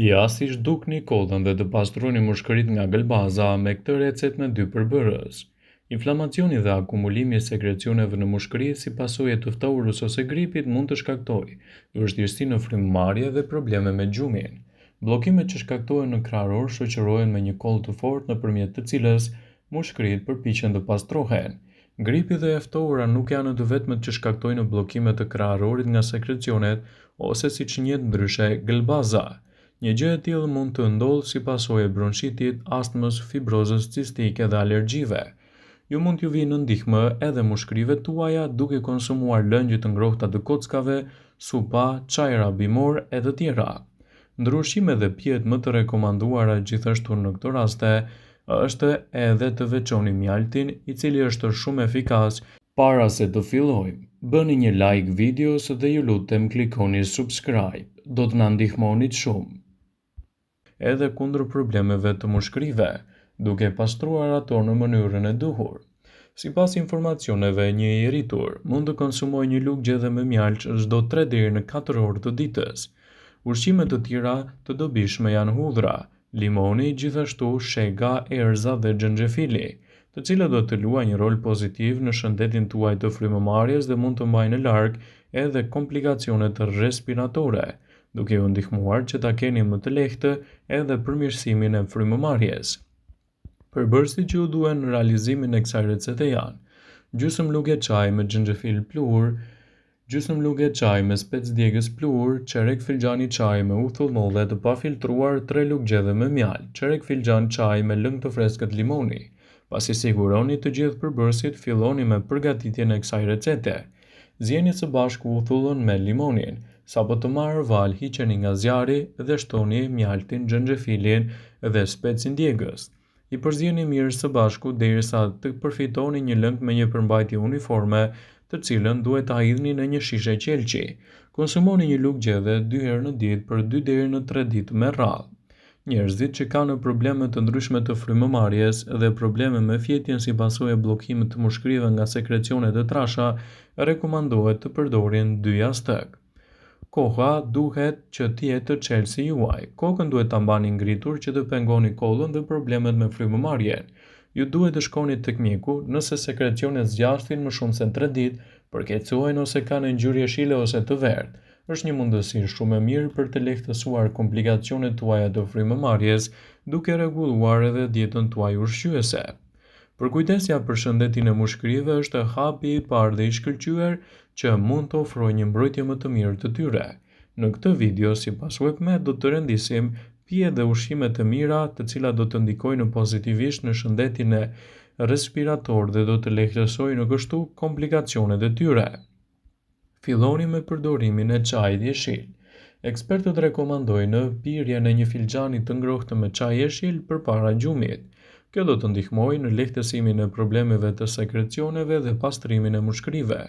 Ja si zhdukni kodën dhe të pastroni mushkërit nga gëlbaza me këtë recet me 2 përbërës. Inflamacioni dhe akumulimi i sekrecioneve në mushkëri si pasojë të ftohurës ose gripit mund të shkaktojë vështirësi në frymëmarrje dhe probleme me gjumin. Bllokimet që shkaktohen në krahor shoqërohen me një kollë të fortë nëpërmjet të cilës mushkërit përpiqen të pastrohen. Gripi dhe e ftohura nuk janë të vetmet që shkaktojnë bllokime të kraharorit nga sekrecionet ose siç njihet ndryshe gëlbaza. Një gjë e tillë mund të ndodhë si pasojë e bronchitit, astmës, fibrozës cistike dhe alergjive. Ju mund t'ju vinë në ndihmë edhe mushkërive tuaja duke konsumuar lëngjë të ngrohta të kockave, supa, çajra bimor e të tjera. Ndër ushqimet dhe pijet më të rekomanduara gjithashtu në këto raste është edhe të veçoni mjaltin, i cili është shumë efikas. Para se të fillojmë, bëni një like videos dhe ju lutem klikoni subscribe. Do të na ndihmonit shumë edhe kundër problemeve të mushkërive, duke pastruar ato në mënyrën e duhur. Sipas informacioneve, një i rritur mund të konsumojë një lugë gjedhe me mjalç çdo 3 deri në 4 orë të ditës. Ushqime të tjera të dobishme janë hudhra, limoni, gjithashtu shega, erza dhe xhenxhefili, të cilët do të luajnë një rol pozitiv në shëndetin tuaj të frymëmarrjes dhe mund të mbajnë larg edhe komplikacionet respiratore, duke ju ndihmuar që ta keni më të lehtë edhe përmirësimin e frymëmarrjes. Përbërësit që ju duhen në realizimin e kësaj recete janë gjysmë lugë çaj me xhenxhefil pluhur, gjysmë lugë çaj me specë djegës pluhur, çerek filxhani çaj me uthull molle të pafiltruar, 3 lugë gjedhe me mjaltë, çerek filxhan çaj me lëng të freskët limoni. Pasi siguroni të gjithë përbërësit, filloni me përgatitjen e kësaj recete. Zjeni së bashku uthullën me limonin. Sapo të marrë val, hiqeni nga zjarri dhe shtoni mjaltin, xhenxhefilin dhe specin djegës. I përzjeni mirë së bashku derisa të përfitoni një lëng me një përmbajtje uniforme, të cilën duhet ta hidhni në një shishe qelçi. Konsumoni një lugë gjedhe 2 herë në ditë për 2 deri në 3 ditë me radhë. Njerëzit që kanë probleme të ndryshme të frymëmarrjes dhe probleme me fjetjen si pasojë e bllokimit të mushkërive nga sekrecionet e trasha, rekomandohet të përdorin 2 jastëk. Koha duhet që të jetë të çelë si juaj. Kokën duhet ta mbani ngritur që të pengoni kollën dhe problemet me frymëmarrjen. Ju duhet të shkoni tek mjeku nëse sekrecionet zgjasin më shumë se 3 ditë, përkeqësohen ose kanë ngjyrë jeshile ose të verdhë. Është një mundësi shumë e mirë për të lehtësuar komplikacionet tuaja të frymëmarrjes, duke rregulluar edhe dietën tuaj ushqyese. Përkujdesja për shëndetin e mushkërive është hapi i parë dhe i shkëlqyer që mund të ofrojë një mbrojtje më të mirë të tyre. Në këtë video, sipas Webmed, do të rendisim pije dhe ushqime të mira, të cilat do të ndikojnë pozitivisht në shëndetin e respirator dhe do të lehtësojnë kështu komplikacionet e tyre. Filloni me përdorimin e çajit jeshil. Ekspertët rekomandojnë pirjen e një filxhani të ngrohtë me çaj jeshil përpara gjumit. Kjo do të ndihmojë në lehtësimin e problemeve të sekrecioneve dhe pastrimin e mushkërive.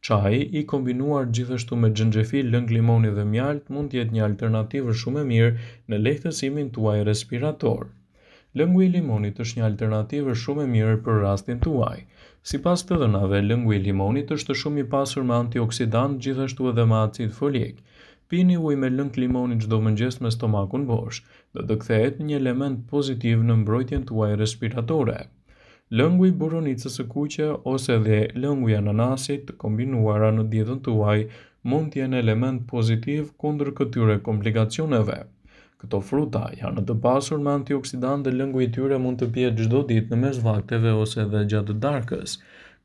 Çaji i kombinuar gjithashtu me xhenxhefil, lëng limoni dhe mjalt mund të jetë një alternativë shumë e mirë në lehtësimin tuaj respirator. Lëngu i limonit është një alternativë shumë e mirë për rastin tuaj. Sipas të dhënave, lëngu i limonit është shumë i pasur me antioksidant, gjithashtu edhe me acid folik. Pini ujë me lëng limoni çdo mëngjes me stomakun bosh, do të kthehet një element pozitiv në mbrojtjen tuaj respiratore. Lëngu i borovicës së kuqe ose dhe lëngu i ananasit të kombinuara në dietën tuaj mund të jenë element pozitiv kundër këtyre komplikacioneve. Këto fruta janë të pasur me antioksidant dhe lëngu i tyre mund të pihet çdo ditë në mes vakteve ose edhe gjatë darkës.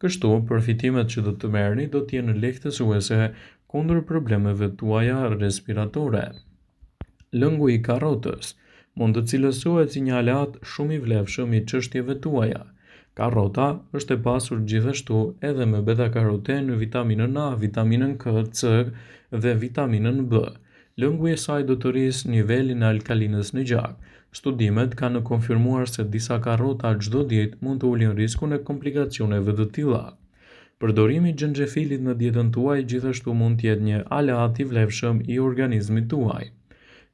Kështu, përfitimet që do të merrni do të jenë lehtësuese kundër problemeve tuaja respiratore. Lëngu i karrotës mund të cilësohet si një aleat shumë i vlefshëm i çështjeve tuaja. Karrota është e pasur gjithashtu edhe me beta-karoten, vitaminën A, vitaminën K, C dhe vitaminën B. Lëngu i saj do të rrisë nivelin e alkalinës në gjak. Studimet kanë konfirmuar se disa karrota çdo ditë mund të ulin riskun e komplikacioneve të tilla. Përdorimi i xhenxhefilit në dietën tuaj gjithashtu mund të jetë një aleat i vlefshëm i organizmit tuaj.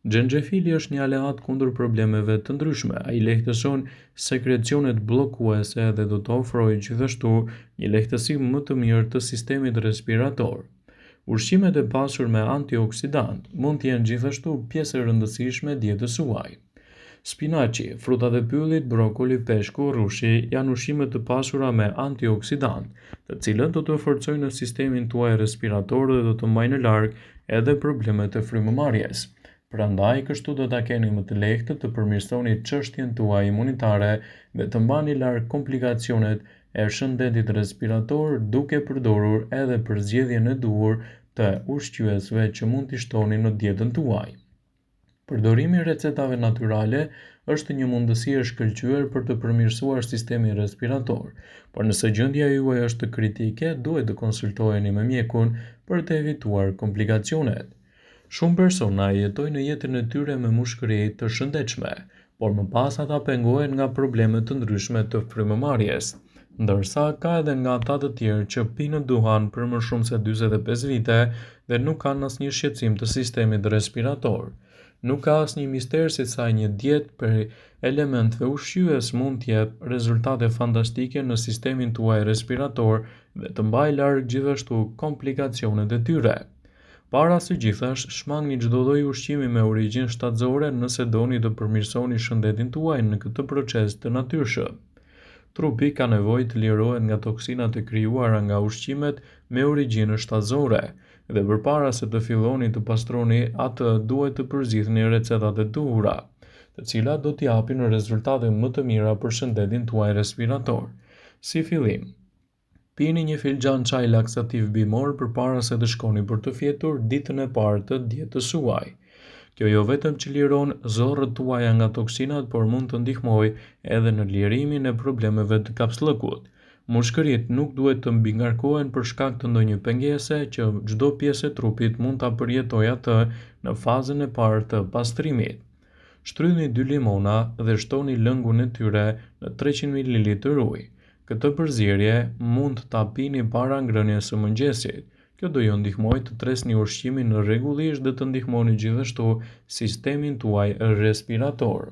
Xhenxhefili është një aleat kundër problemeve të ndryshme. Ai lehtëson sekrecionet bllokuese dhe do të ofrojë gjithashtu një lehtësim më të mirë të sistemit respirator. Ushqimet e pasur me antioksidant mund të jenë gjithashtu pjesë e rëndësishme e dietës suaj. Spinaci, frutat e pyllit, brokoli, peshku, rrushi janë ushqime të pasura me antioksidant, të cilët do të forcojnë sistemin tuaj respirator dhe do të mbajnë larg edhe problemet e frymëmarrjes. Prandaj, kështu do ta keni më të lehtë të përmirësoni çështjen tuaj imunitare dhe të mbani larg komplikacionet e shëndetit respirator duke përdorur edhe përzgjedhjen e duhur të ushqyesve që mund t'i shtoni në dietën tuaj. Përdorimi i recetave natyrale është një mundësi e shkëlqyer për të përmirësuar sistemin respirator, por nëse gjendja juaj është kritike, duhet të konsultoheni me mjekun për të evituar komplikacionet. Shumë persona jetojnë jetën e tyre me mushkëri të shëndetshme, por më pas ata pengohen nga probleme të ndryshme të frymëmarrjes, ndërsa ka edhe nga ata të tjerë që pinë duhan për më shumë se 45 vite dhe nuk kanë asnjë shqetësim të sistemit respirator. Nuk ka asnjë mister se sa një dietë për elementve ushqyes mund të jep rezultate fantastike në sistemin tuaj respirator dhe të mbajë larg gjithashtu komplikacionet e tyre. Para së gjithash, shmangni çdo lloj ushqimi me origjinë shtatëzore nëse doni të përmirësoni shëndetin tuaj në këtë proces të natyrshëm. Trupi ka nevojë të lirohet nga toksinat e krijuara nga ushqimet me origjinë shtatëzore, dhe përpara se të filloni të pastroni atë duhet të përzgjidhni recetat e duhura, të cilat do t'i japin rezultate më të mira për shëndetin tuaj respirator. Si fillim, pini një filxhan çaj laksativ bimor përpara se të shkoni për të fjetur ditën e parë të dietës suaj. Kjo jo vetëm që liron zorrët tuaja nga toksinat, por mund të ndihmojë edhe në lirimin e problemeve të kapslëkut. Mushkëritë nuk duhet të mbingarkohen për shkak të ndonjë pengese që çdo pjesë e trupit mund ta përjetojë atë në fazën e parë të pastrimit. Shtrydhni 2 limona dhe shtoni lëngun e tyre në 300 ml ujë. Këtë përzierje mund ta pini para ngrënies së mëngjesit. Kjo do ju ndihmojë të tresni ushqimin rregullisht dhe të ndihmoni gjithashtu sistemin tuaj respirator.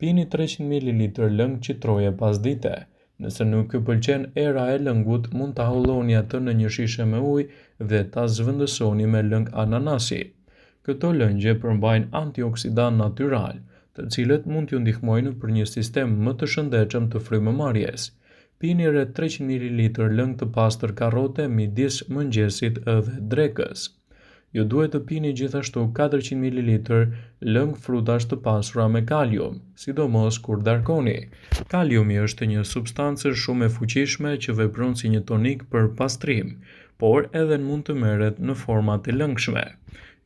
Pini 300 ml lëng qitroje pasdite. Nëse nuk ju pëlqen era e lëngut, mund ta holloni atë në një shishe me ujë dhe ta zhvendësoni me lëng ananasi. Këto lëngje përmbajnë antioksidant natyral, të cilët mund t'ju ndihmojnë për një sistem më të shëndetshëm të frymëmarrjes. Pini rreth 300 ml lëng të pastër karrote midis mëngjesit dhe drekës. Ju duhet të pini gjithashtu 400 ml lëng frutash të pasura me kalium, sidomos kur darkoni. Kaliumi është një substancë shumë e fuqishme që vepron si një tonik për pastrim, por edhe mund të merret në forma të lëngshme.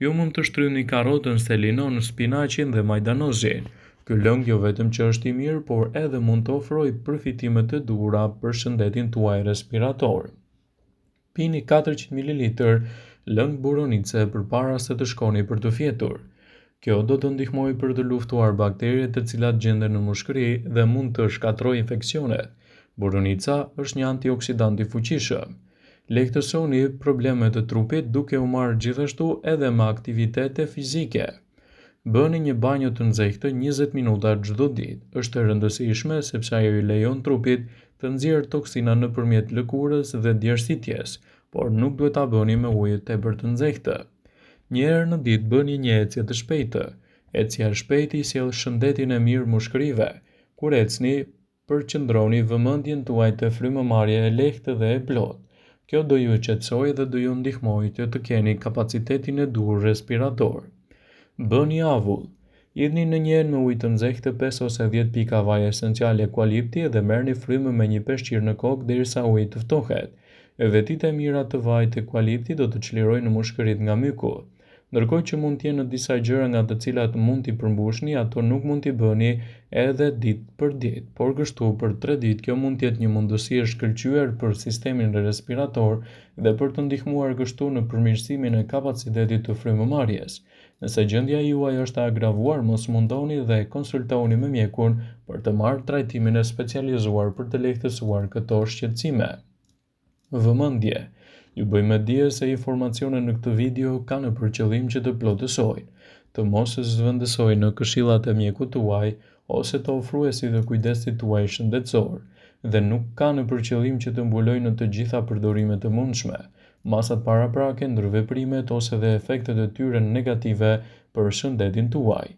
Ju mund të shtrydhni karrotën, selinon, spinaqin dhe majdanozin. Ky lëng jo vetëm që është i mirë, por edhe mund të ofrojë përfitime të duhura për shëndetin tuaj respirator. Pini 400 ml lëng buronice përpara se të shkoni për të fjetur. Kjo do të ndihmojë për të luftuar bakteriet të cilat gjenden në mushkëri dhe mund të shkatërrojë infeksionet. Buronica është një antioksidant i fuqishëm. Lehtësoni problemet e trupit duke u marrë gjithashtu edhe me aktivitete fizike. Bëni një banjë të nxehtë 20 minuta çdo ditë. Është e rëndësishme sepse ajo i lejon trupit të nxjerrë toksina nëpërmjet lëkurës dhe djersitjes, por nuk duhet ta bëni me ujë tepër të nxehtë. Një herë në ditë bëni një ecje të shpejtë. Ecja e shpejtë i sjell shëndetin e mirë mushkërive. Kur ecni, përqendroni vëmendjen tuaj te frymëmarrja e lehtë dhe e plotë. Kjo do ju qetësojë dhe do ju ndihmojë që të keni kapacitetin e duhur respirator. Bëni avull. Hidhni në një enë me ujë të nxehtë 5 ose 10 pika vaj esencial eukalipti dhe merrni frymë me një peshqir në kokë derisa uji të ftohet. Vetitë e mira të vajit të eukaliptit do të çlirojnë mushkëritë nga myku. Ndërkohë që mund të jenë disa gjëra nga të cilat mund t'i përmbushni, ato nuk mund t'i bëni edhe ditë për ditë, por kështu për 3 ditë kjo mund të jetë një mundësi e shkëlqyer për sistemin respirator dhe për të ndihmuar kështu në përmirësimin e kapacitetit të frymëmarrjes. Nëse gjendja juaj është e agravuar, mos mundoni dhe konsultoni me mjekun për të marrë trajtimin e specializuar për të lehtësuar këto shqetësime. Vëmendje. Ju bëjmë dije se informacionet në këtë video kanë për qëllim që të plotësojnë, të mos zhvendësojnë në këshillat e mjekut tuaj ose të ofruesit të kujdesit tuaj shëndetësor, dhe nuk kanë për qëllim që të mbulojnë në të gjitha përdorimet e mundshme. masat paraprake, ndërveprimet ose dhe efektet e tyre negative për shëndetin tuaj.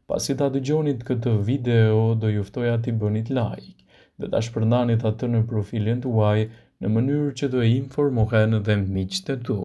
Pasi ta dëgjonit këtë video, do ju ftoja t'i bënit like dhe ta shpërndanit atë në profilin tuaj në mënyrë që të informohen dhe miqtë tu.